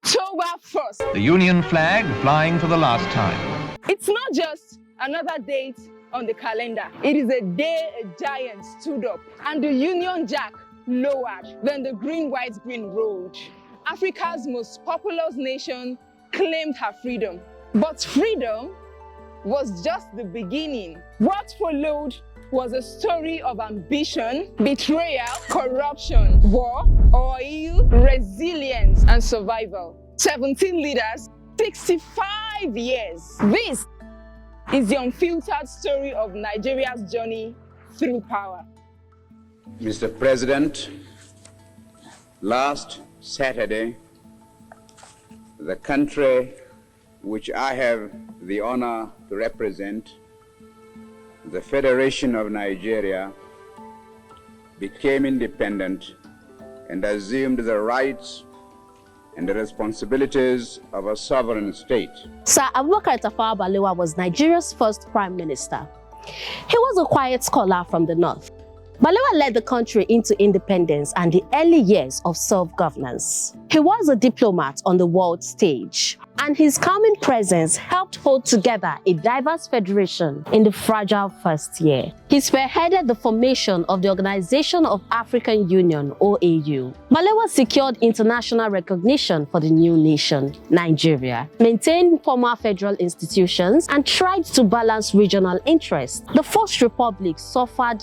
October 1st. The Union flag flying for the last time. It's not just another date on the calendar. It is a day a giant stood up and the Union Jack lowered. Then the green, white, green rolled. Africa's most populous nation claimed her freedom. But freedom was just the beginning. What followed was a story of ambition, betrayal, corruption, war, oil, resilience, and survival. 17 leaders, 65 years. This is the unfiltered story of Nigeria's journey through power. Mr. President, last Saturday, the country which I have the honor to represent, the Federation of Nigeria, became independent and assumed the rights and the responsibilities of a sovereign state. Sir Abubakar Tafawa Balewa was Nigeria's first prime minister. He was a quiet scholar from the north. Balewa led the country into independence and the early years of self-governance. He was a diplomat on the world stage, and his calming presence helped hold together a diverse federation in the fragile first year. He spearheaded the formation of the Organization of African Union, OAU. Balewa secured international recognition for the new nation, Nigeria, maintained former federal institutions, and tried to balance regional interests. The First Republic suffered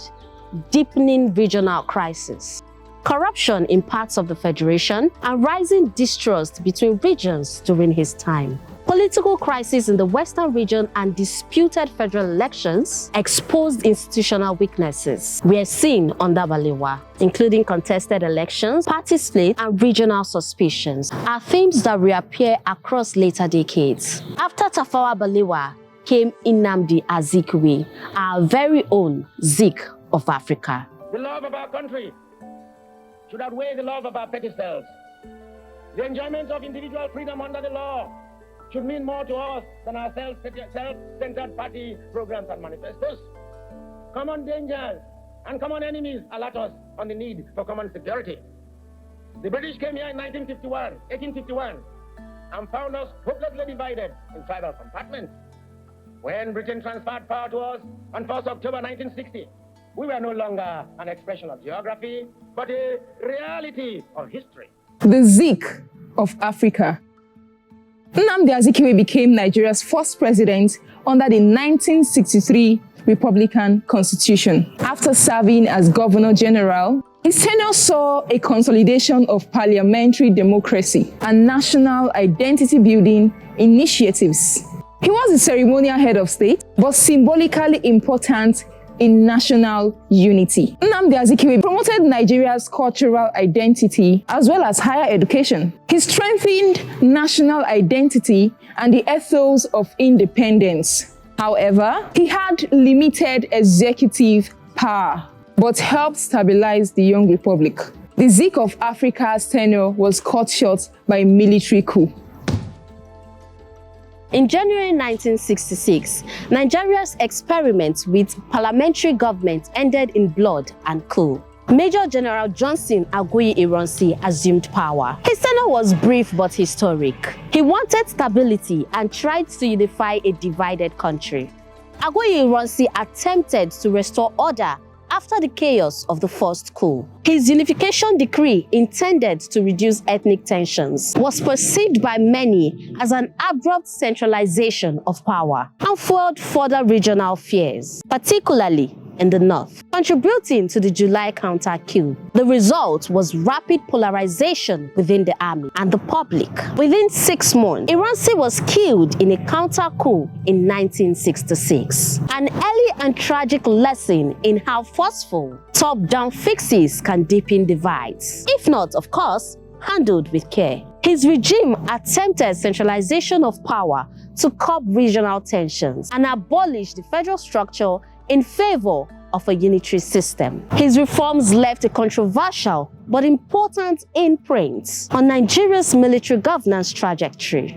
deepening regional crisis, corruption in parts of the Federation, and rising distrust between regions during his time. Political crisis in the Western region and disputed federal elections exposed institutional weaknesses we are seen under Balewa, including contested elections, party split, and regional suspicions, are themes that reappear across later decades. After Tafawa Balewa came Nnamdi Azikiwe, our very own Zik of Africa. The love of our country should outweigh the love of our petty selves. The enjoyment of individual freedom under the law should mean more to us than our self-centered party programs and manifestos. Common dangers and common enemies alert us on the need for common security. The British came here in 1851, and found us hopelessly divided in tribal compartments. When Britain transferred power to us on 1st October 1960, we were no longer an expression of geography, but a reality of history. The Zik of Africa. Nnamdi Azikiwe became Nigeria's first president under the 1963 Republican Constitution. After serving as Governor General, his tenure saw a consolidation of parliamentary democracy and national identity-building initiatives. He was the ceremonial head of state, but symbolically important in national unity. Nnamdi Azikiwe promoted Nigeria's cultural identity as well as higher education. He strengthened national identity and the ethos of independence. However, he had limited executive power, but helped stabilize the young republic. The Zik of Africa's tenure was cut short by a military coup. In January 1966, Nigeria's experiment with parliamentary government ended in blood and coup. Major General Johnson Aguiyi Ironsi assumed power. His tenure was brief but historic. He wanted stability and tried to unify a divided country. Aguiyi Ironsi attempted to restore order after the chaos of the first coup. His unification decree, intended to reduce ethnic tensions, was perceived by many as an abrupt centralization of power and fueled further regional fears, particularly in the north, contributing to the July counter-coup. The result was rapid polarization within the army and the public. Within 6 months, Ironsi was killed in a counter-coup in 1966. An early and tragic lesson in how forceful top-down fixes can deepen divides, if not, of course, handled with care. His regime attempted centralization of power to curb regional tensions and abolish the federal structure in favor of a unitary system. His reforms left a controversial but important imprint on Nigeria's military governance trajectory.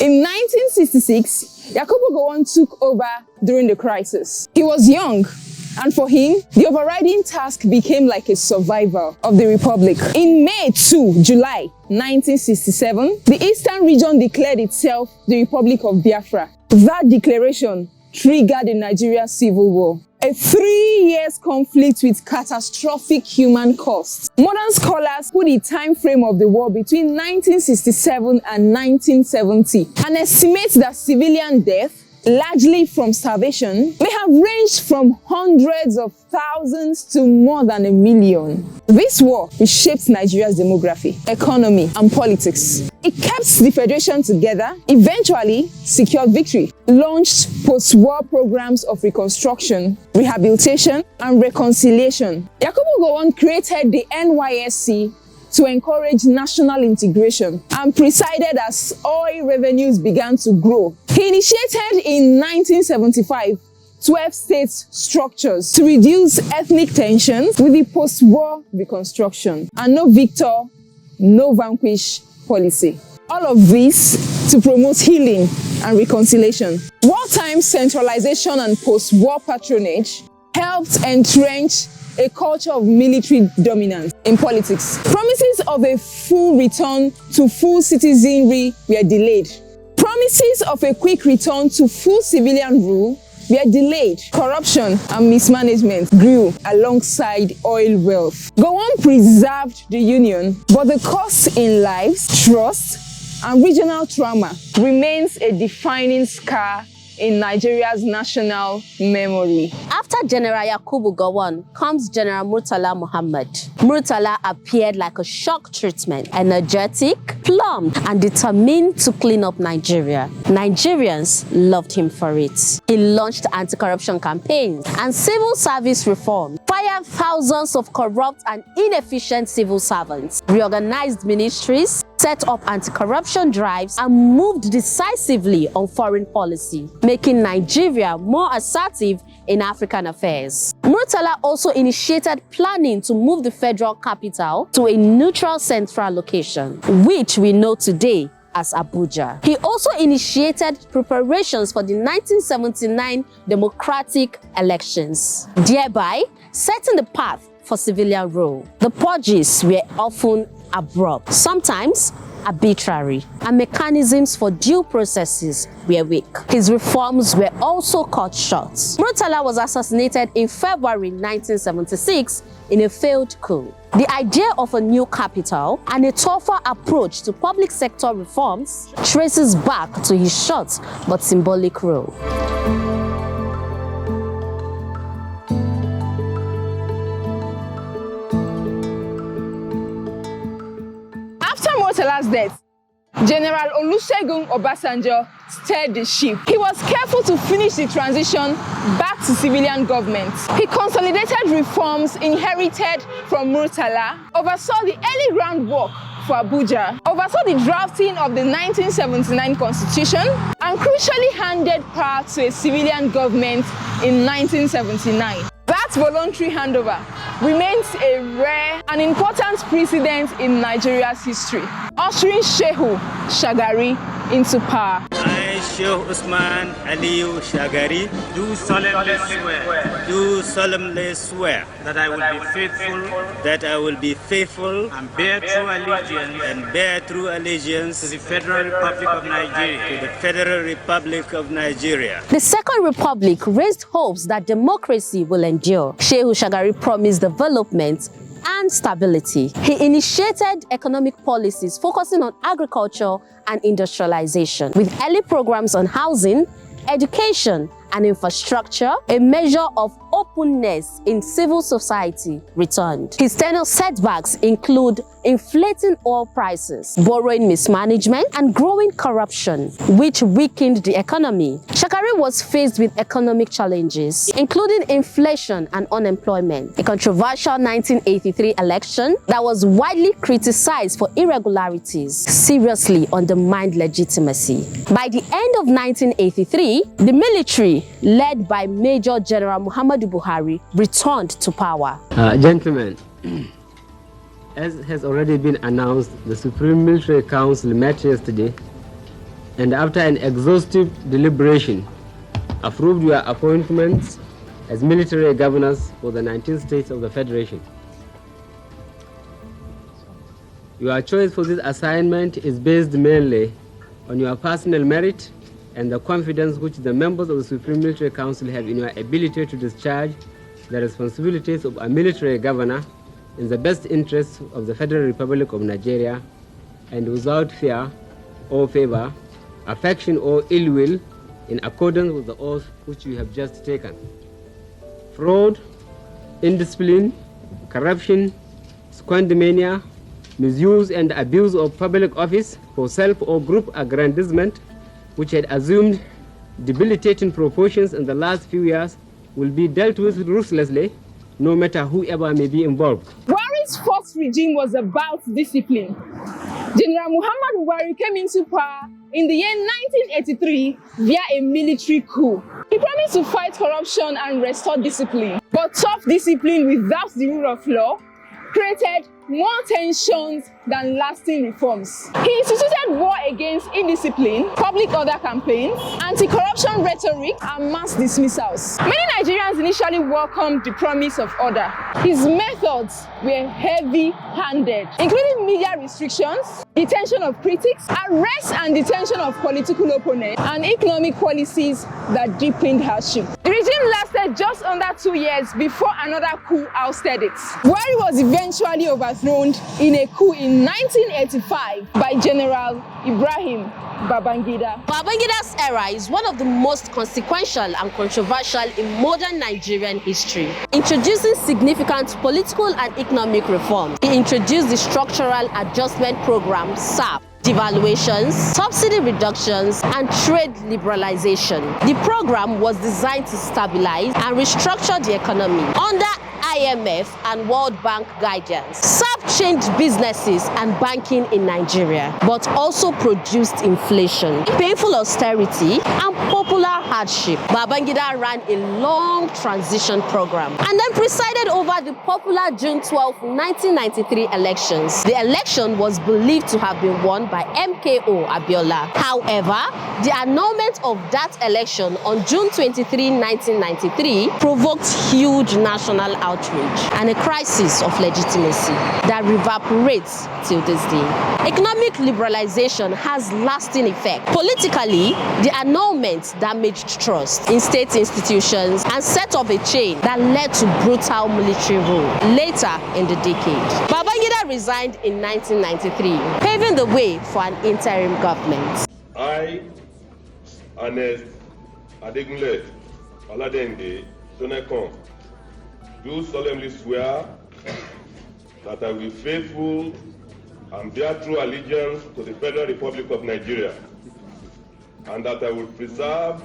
In 1966, Yakubu Gowon took over during the crisis. He was young, and for him, the overriding task became like a survival of the republic. In May 2, July 1967, the Eastern region declared itself the Republic of Biafra. That declaration triggered the Nigeria Civil War, a 3-year conflict with catastrophic human costs. Modern scholars put the time frame of the war between 1967 and 1970 and estimate that civilian death, largely from starvation, may have ranged from hundreds of thousands to more than 1 million. This war reshaped Nigeria's demography, economy, and politics. It kept the federation together, eventually secured victory, launched post-war programs of reconstruction, rehabilitation, and reconciliation. Yakubu Gowon created the NYSC to encourage national integration and presided as oil revenues began to grow. He initiated in 1975 12 state structures to reduce ethnic tensions with the post-war reconstruction and no victor, no vanquish policy. All of this to promote healing and reconciliation. Wartime centralization and post-war patronage helped entrench a culture of military dominance in politics. Promises of a full return to full citizenry were delayed. Promises of a quick return to full civilian rule were delayed. Corruption and mismanagement grew alongside oil wealth. Gowon preserved the union, but the cost in lives, trust, and regional trauma remains a defining scar in Nigeria's national memory. After General Yakubu Gowon comes General Murtala Muhammad. Murtala appeared like a shock treatment, energetic, plumb, and determined to clean up Nigeria. Nigerians loved him for it. He launched anti-corruption campaigns and civil service reform, fired thousands of corrupt and inefficient civil servants, reorganized ministries, set up anti-corruption drives, and moved decisively on foreign policy, making Nigeria more assertive in African affairs. Murtala also initiated planning to move the federal capital to a neutral central location, which we know today as Abuja. He also initiated preparations for the 1979 democratic elections, thereby setting the path for civilian rule. The purges were often abrupt, sometimes arbitrary, and mechanisms for due processes were weak. His reforms were also cut short. Murtala was assassinated in February 1976 in a failed coup. The idea of a new capital and a tougher approach to public sector reforms traces back to his short but symbolic role. After Murtala's death, General Olusegun Obasanjo steered the ship. He was careful to finish the transition back to civilian government. He consolidated reforms inherited from Murtala, oversaw the early groundwork for Abuja, oversaw the drafting of the 1979 Constitution, and crucially handed power to a civilian government in 1979. That voluntary handover remains a rare and important precedent in Nigeria's history, ushering Shehu Shagari into power. I, Sheikh Usman Aliyu Shagari, do solemnly swear that I will be faithful and bear true allegiance to the Federal Republic of Nigeria. The Second Republic raised hopes that democracy will endure. Shehu Shagari promised development and stability. He initiated economic policies focusing on agriculture and industrialization, with early programs on housing, education, and infrastructure. A measure of openness in civil society returned. His tenure setbacks include inflating oil prices, borrowing mismanagement, and growing corruption, which weakened the economy. Shagari was faced with economic challenges, including inflation and unemployment. A controversial 1983 election that was widely criticized for irregularities seriously undermined legitimacy. By the end of 1983, the military, led by Major General Muhammadu Buhari, returned to power. Gentlemen, as has already been announced, the Supreme Military Council met yesterday and after an exhaustive deliberation, approved your appointments as military governors for the 19 states of the Federation. Your choice for this assignment is based mainly on your personal merit and the confidence which the members of the Supreme Military Council have in your ability to discharge the responsibilities of a military governor in the best interests of the Federal Republic of Nigeria and without fear or favor, affection or ill will, in accordance with the oath which you have just taken. Fraud, indiscipline, corruption, squandermania, misuse and abuse of public office for self or group aggrandizement, which had assumed debilitating proportions in the last few years, will be dealt with ruthlessly, no matter whoever may be involved. Buhari's first regime was about discipline. General Muhammad Buhari came into power in the year 1983 via a military coup. He promised to fight corruption and restore discipline. But tough discipline without the rule of law created more tensions than lasting reforms. He instituted war against indiscipline, public order campaigns, anti-corruption rhetoric, and mass dismissals. Many Nigerians initially welcomed the promise of order. His methods were heavy-handed, including media restrictions, detention of critics, arrest and detention of political opponents, and economic policies that deepened hardship. The regime lasted just under 2 years before another coup ousted it. Buhari was eventually overthrown in a coup in 1985 by General Ibrahim Babangida. Babangida's era is one of the most consequential and controversial in modern Nigerian history. Introducing significant political and economic reforms, he introduced the Structural Adjustment Program, SAP, devaluations, subsidy reductions, and trade liberalization. The program was designed to stabilize and restructure the economy under IMF and World Bank guidance. SAP changed businesses and banking in Nigeria, but also produced inflation, painful austerity, and popular hardship. Babangida ran a long transition program and then presided over the popular June 12, 1993 elections. The election was believed to have been won by MKO Abiola. However, the annulment of that election on June 23, 1993 provoked huge national outrage and a crisis of legitimacy that reverberates till this day. Economic liberalization has lasting effect. Politically, the annulment damaged trust in state institutions and set off a chain that led to brutal military rule later in the decade. Babangida resigned in 1993, paving the way for an interim government. I, Ernest Adegunle Oladende Sonekon, do solemnly swear that I will be faithful and bear true allegiance to the Federal Republic of Nigeria, and that I will preserve,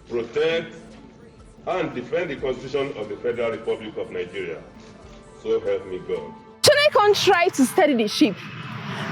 protect, and defend the Constitution of the Federal Republic of Nigeria. So help me God. Shonekan tried to steady the ship,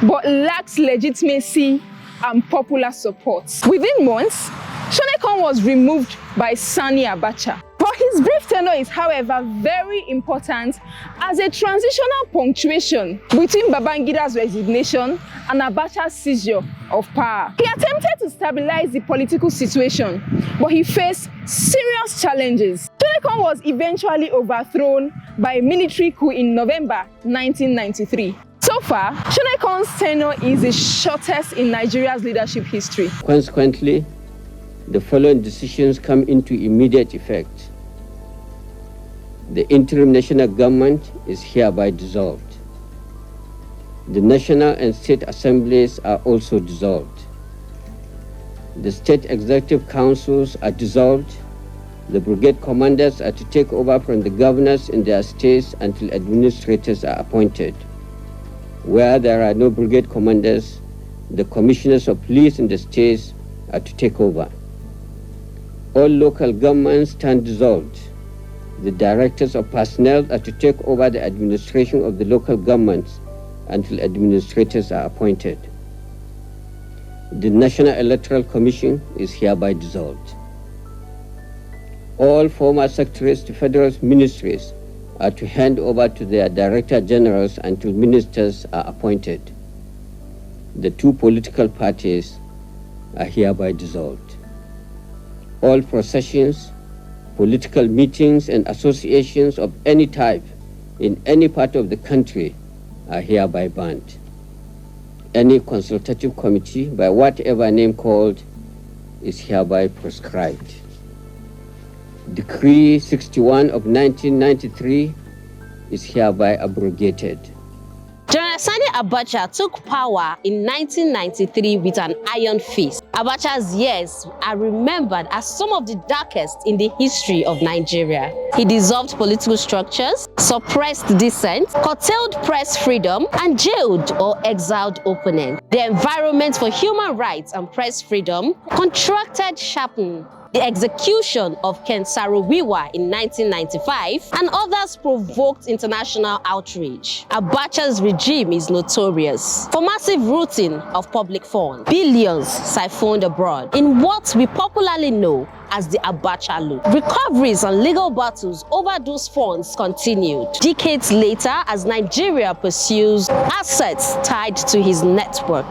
but lacked legitimacy and popular support. Within months, Shonekan was removed by Sani Abacha. But his brief tenure is, however, very important as a transitional punctuation between Babangida's resignation and Abacha's seizure of power. He attempted to stabilize the political situation, but he faced serious challenges. Shonekan was eventually overthrown by a military coup in November 1993. So far, Shonekan's tenure is the shortest in Nigeria's leadership history. Consequently, the following decisions come into immediate effect. The interim national government is hereby dissolved. The national and state assemblies are also dissolved. The state executive councils are dissolved. The brigade commanders are to take over from the governors in their states until administrators are appointed. Where there are no brigade commanders, the commissioners of police in the states are to take over. All local governments stand dissolved. The directors of personnel are to take over the administration of the local governments until administrators are appointed. The National Electoral Commission is hereby dissolved. All former secretaries to federal ministries are to hand over to their director generals until ministers are appointed. The two political parties are hereby dissolved. All processions, political meetings, and associations of any type in any part of the country are hereby banned. Any consultative committee, by whatever name called, is hereby proscribed. Decree 61 of 1993 is hereby abrogated. General Sani Abacha took power in 1993 with an iron fist. Abacha's years are remembered as some of the darkest in the history of Nigeria. He dissolved political structures, suppressed dissent, curtailed press freedom, and jailed or exiled opponents. The environment for human rights and press freedom contracted sharply. The execution of Ken Saro-Wiwa in 1995 and others provoked international outrage. Abacha's regime is notorious for massive looting of public funds, billions siphoned abroad in what we popularly know as the Abacha loop. Recoveries and legal battles over those funds continued decades later as Nigeria pursues assets tied to his network.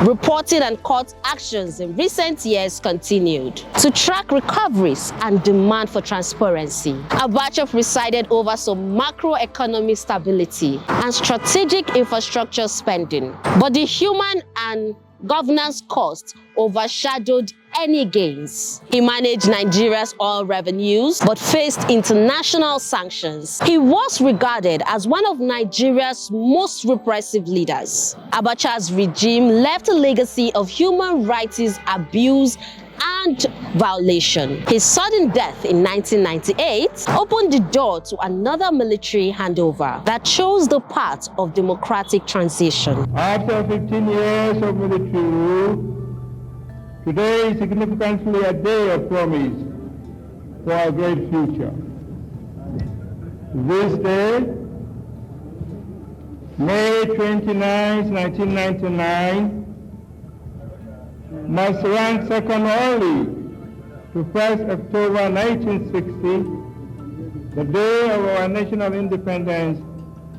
Reporting and court actions in recent years continued to track recoveries and demand for transparency. Abacha presided over some macroeconomic stability and strategic infrastructure spending, but the human and governance costs overshadowed any gains. He managed Nigeria's oil revenues but faced international sanctions. He was regarded as one of Nigeria's most repressive leaders. Abacha's regime left a legacy of human rights abuse and violation. His sudden death in 1998 opened the door to another military handover that chose the path of democratic transition. After 15 years of military rule, today is significantly a day of promise for our great future. This day, May 29, 1999, must rank second only to 1st October 1960, the day of our national independence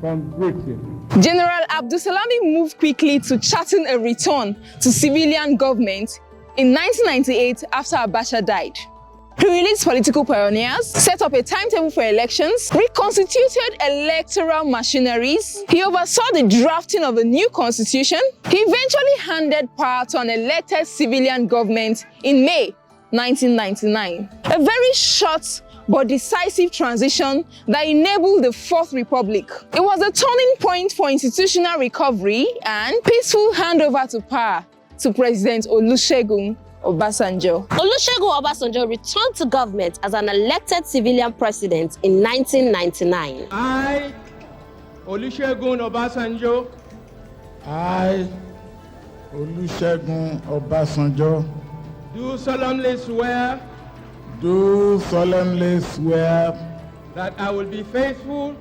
from Britain. General Abdulsalami moved quickly to charting a return to civilian government in 1998 after Abacha died. He released political pioneers, set up a timetable for elections, reconstituted electoral machineries. He oversaw the drafting of a new constitution. He eventually handed power to an elected civilian government in May 1999. A very short but decisive transition that enabled the Fourth Republic. It was a turning point for institutional recovery and peaceful handover to power to President Olusegun Obasanjo. Olusegun Obasanjo returned to government as an elected civilian president in 1999. I, Olusegun Obasanjo. I, Olusegun Obasanjo. Do solemnly swear. Do solemnly swear. That I will be faithful.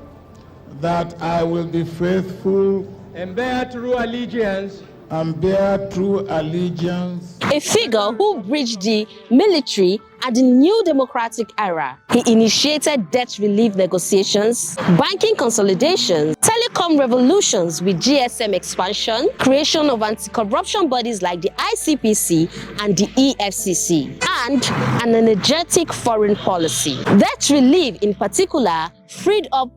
That I will be faithful. And bear true allegiance. And bear true allegiance. A figure who bridged the military and the new democratic era. He initiated debt relief negotiations, banking consolidations, telecom revolutions with GSM expansion, creation of anti-corruption bodies like the ICPC and the EFCC, and an energetic foreign policy. Debt relief in particular freed up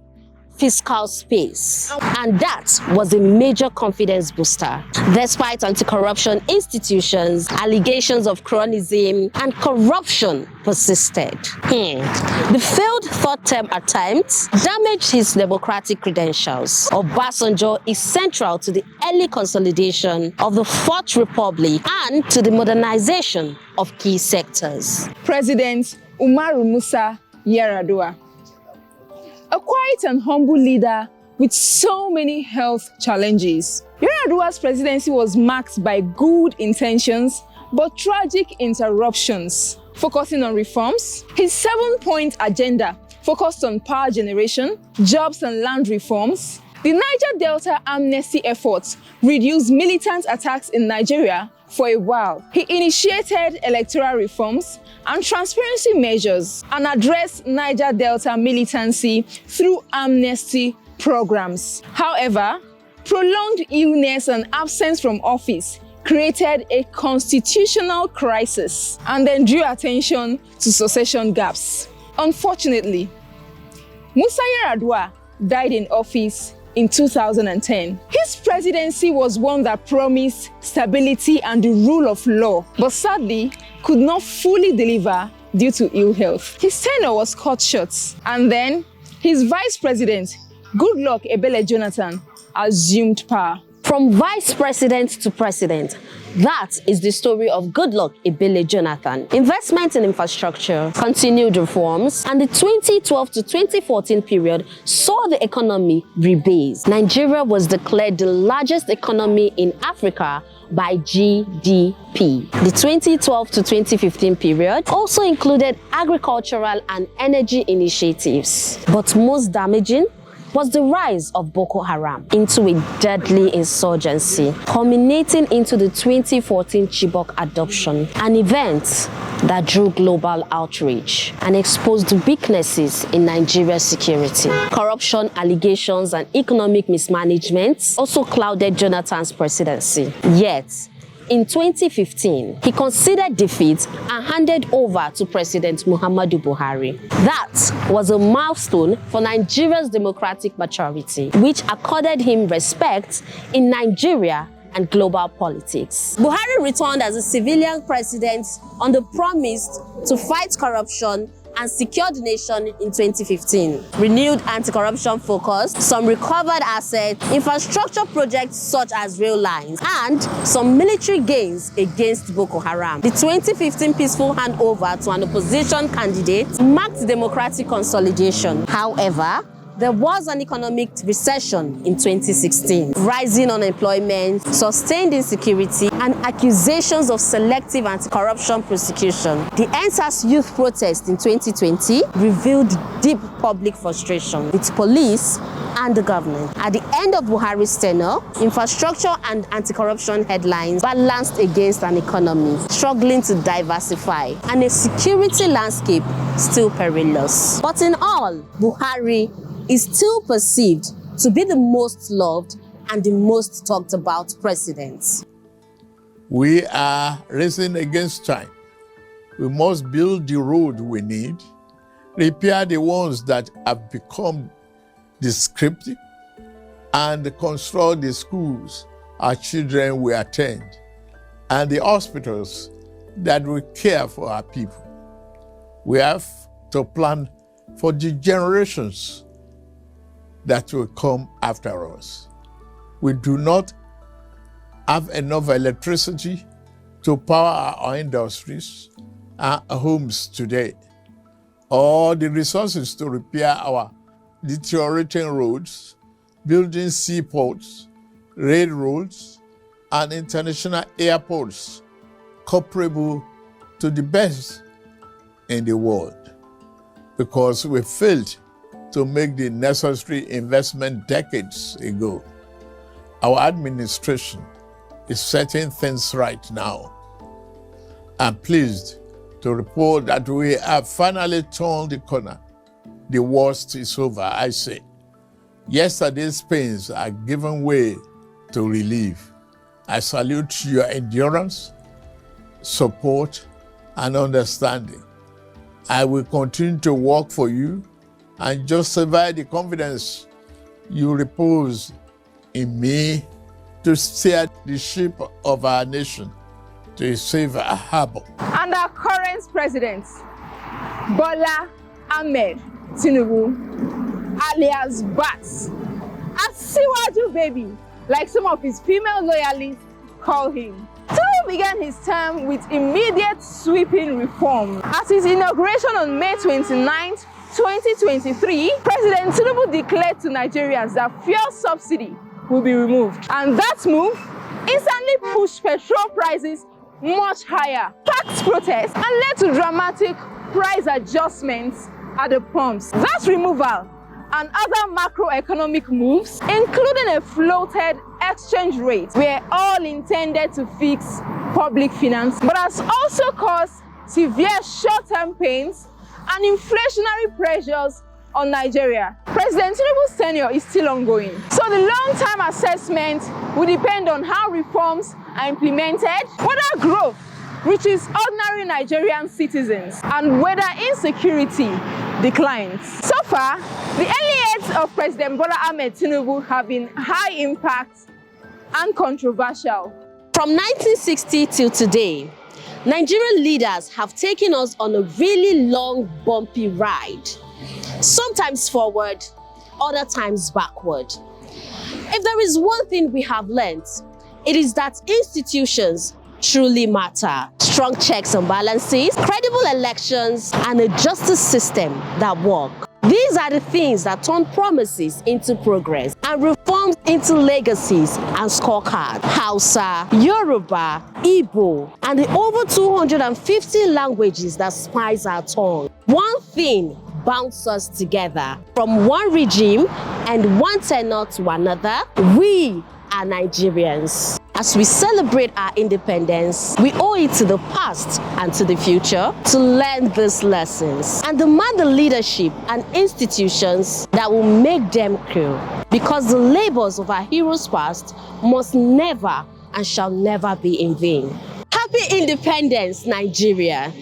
fiscal space, and that was a major confidence booster. Despite anti-corruption institutions, allegations of cronyism and corruption persisted. The failed third-term attempts damaged his democratic credentials. Obasanjo is central to the early consolidation of the Fourth Republic and to the modernization of key sectors. President Umaru Musa Yar'Adua. A quiet and humble leader with so many health challenges. Yar'Adua's presidency was marked by good intentions but tragic interruptions. Focusing on reforms, his 7-point agenda focused on power generation, jobs and land reforms. The Niger Delta amnesty efforts reduced militant attacks in Nigeria for a while. He initiated electoral reforms and transparency measures and addressed Niger Delta militancy through amnesty programs. However, prolonged illness and absence from office created a constitutional crisis and then drew attention to succession gaps. Unfortunately, Musa Yar'Adua died in office in 2010. His presidency was one that promised stability and the rule of law, but sadly could not fully deliver due to ill health. His tenure was cut short, and then his vice president, Goodluck Ebele Jonathan, assumed power. From vice president to president, that is the story of Goodluck Ebele Jonathan. Investment in infrastructure, continued reforms, and the 2012 to 2014 period saw the economy rebase. Nigeria was declared the largest economy in Africa by GDP. The 2012 to 2015 period also included agricultural and energy initiatives, but most damaging was the rise of Boko Haram into a deadly insurgency, culminating into the 2014 Chibok adoption, an event that drew global outrage and exposed weaknesses in Nigeria's security. Corruption allegations and economic mismanagement also clouded Jonathan's presidency. Yet, in 2015, he considered defeat and handed over to President Muhammadu Buhari. That was a milestone for Nigeria's democratic maturity, which accorded him respect in Nigeria and global politics. Buhari returned as a civilian president on the promise to fight corruption and secure the nation in 2015. Renewed anti-corruption focus, some recovered assets, infrastructure projects such as rail lines, and some military gains against Boko Haram. The 2015 peaceful handover to an opposition candidate marked democratic consolidation. However, there was an economic recession in 2016. Rising unemployment, sustained insecurity, and accusations of selective anti-corruption prosecution. The EndSARS youth protest in 2020 revealed deep public frustration with police and the government. At the end of Buhari's tenure, infrastructure and anti-corruption headlines balanced against an economy struggling to diversify and a security landscape still perilous. But in all, Buhari is still perceived to be the most loved and the most talked about president. We are racing against time. We must build the road we need, repair the ones that have become descriptive, and construct the schools our children will attend and the hospitals that will care for our people. We have to plan for the generations that will come after us. We do not have enough electricity to power our industries and homes today, or the resources to repair our deteriorating roads, building seaports, railroads, and international airports comparable to the best in the world, because we failed to make the necessary investment decades ago. Our administration is setting things right now. I'm pleased to report that we have finally turned the corner. The worst is over, I say. Yesterday's pains are giving way to relief. I salute your endurance, support, and understanding. I will continue to work for you and justify the confidence you repose in me to steer the ship of our nation to a safer harbor. And our current president, Bola Ahmed Tinubu, alias Bats, Asiwaju baby, like some of his female loyalists call him. Tinubu began his term with immediate sweeping reform. At his inauguration on May 29th, 2023, President Tinubu declared to Nigerians that fuel subsidy will be removed. And that move instantly pushed petrol prices much higher, sparked protests, and led to dramatic price adjustments at the pumps. That removal and other macroeconomic moves, including a floated exchange rate, were all intended to fix public finance, but has also caused severe short-term pains and inflationary pressures on Nigeria. President Tinubu's tenure is still ongoing, so the long-term assessment will depend on how reforms are implemented, whether growth reaches ordinary Nigerian citizens, and whether insecurity declines. So far, the early years of President Bola Ahmed Tinubu have been high impact and controversial. From 1960 till today, Nigerian leaders have taken us on a really long, bumpy ride. Sometimes forward, other times backward. If there is one thing we have learned, it is that institutions truly matter. Strong checks and balances, credible elections, and a justice system that works. These are the things that turn promises into progress and reforms into legacies and scorecards. Hausa, Yoruba, Igbo, and the over 250 languages that spice our tongue. One thing bounds us together. From one regime and one tenor to another, we are Nigerians. As we celebrate our independence, we owe it to the past and to the future to learn these lessons and demand the leadership and institutions that will make them true. Because the labors of our heroes past must never and shall never be in vain. Happy Independence, Nigeria!